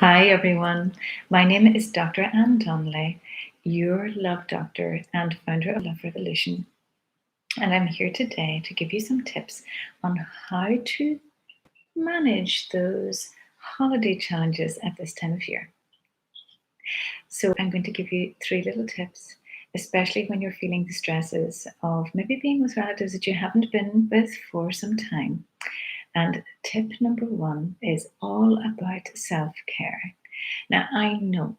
Hi, everyone. My name is Dr. Anne Donnelly, your love doctor and founder of Love Revolution. And I'm here today to give you some tips on how to manage those holiday challenges at this time of year. So, I'm going to give you three little tips, especially when you're feeling the stresses of maybe being with relatives that you haven't been with for some time. And tip number one is all about self care. Now, I know.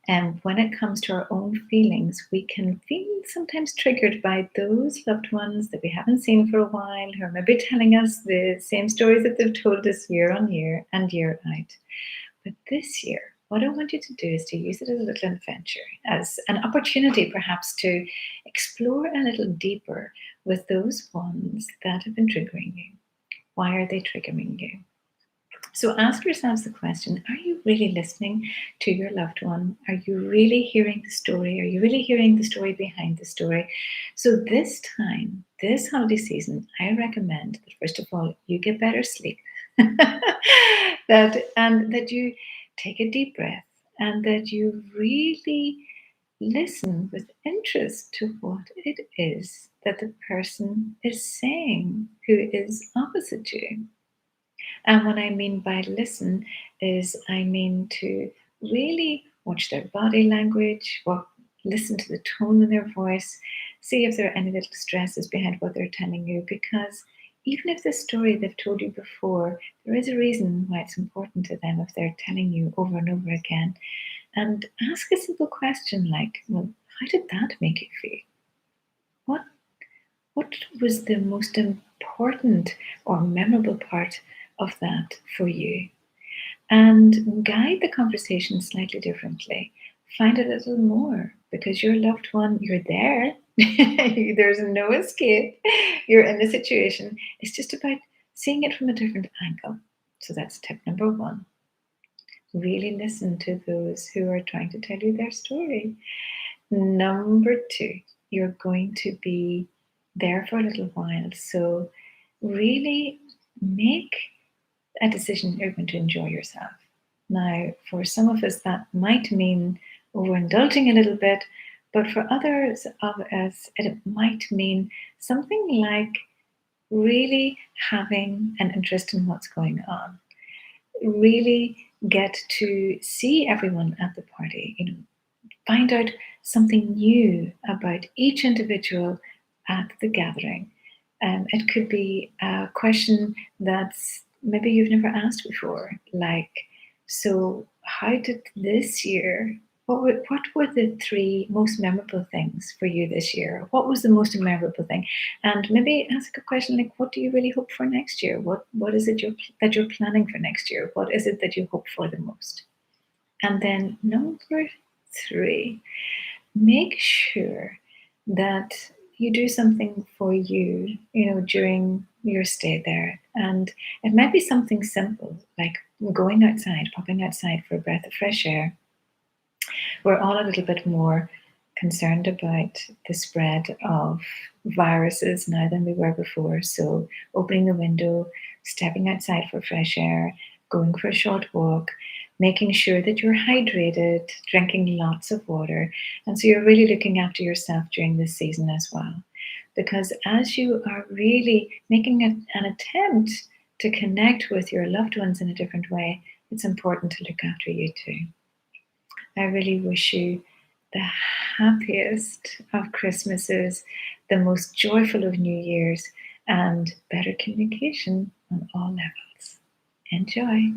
And when it comes to our own feelings, we can feel sometimes triggered by those loved ones that we haven't seen for a while, who are maybe telling us the same stories that they've told us year on year and year out. But this year, what I want you to do is to use it as a little adventure, as an opportunity perhaps to explore a little deeper with those ones that have been triggering you. Why are they triggering you? So ask yourselves the question, are you really listening to your loved one? Are you really hearing the story? Are you really hearing the story behind the story? So this time, this holiday season, I recommend that first of all, you get better sleep. that you take a deep breath and that you really listen with interest to what it is that the person is saying who is opposite you. And what I mean by listen is I mean to really watch their body language, listen to the tone of their voice, see if there are any little stresses behind what they're telling you. Because even if the story they've told you before, there is a reason why it's important to them if they're telling you over and over again. And ask a simple question like, well, how did that make you feel? What what was the most important or memorable part of that for you? And guide the conversation slightly differently. Find a little more because your loved one, you're there. There's no escape. You're in the situation. It's just about seeing it from a different angle. So that's tip number one. Really listen to those who are trying to tell you their story. Number two, you're going to be there for a little while. So really make a decision you're going to enjoy yourself. Now, for some of us, that might mean overindulging a little bit, but for others of us, it might mean something like really having an interest in what's going on. Really get to see everyone at the party, find out something new about each individual at the gathering. It could be a question that's maybe you've never asked before, like, so how did this year, what were the three most memorable things for you this year? What was the most memorable thing? And maybe ask a question like, what do you really hope for next year? What is it that you're planning for next year? What is it that you hope for the most? And then number three, make sure that you do something for you, during your stay there. And it might be something simple like going outside, popping outside for a breath of fresh air. We're all a little bit more concerned about the spread of viruses now than we were before. So opening the window, stepping outside for fresh air, going for a short walk, making sure that you're hydrated, drinking lots of water. And so you're really looking after yourself during this season as well. Because as you are really making an attempt to connect with your loved ones in a different way, it's important to look after you too. I really wish you the happiest of Christmases, the most joyful of New Years, and better communication on all levels. Enjoy.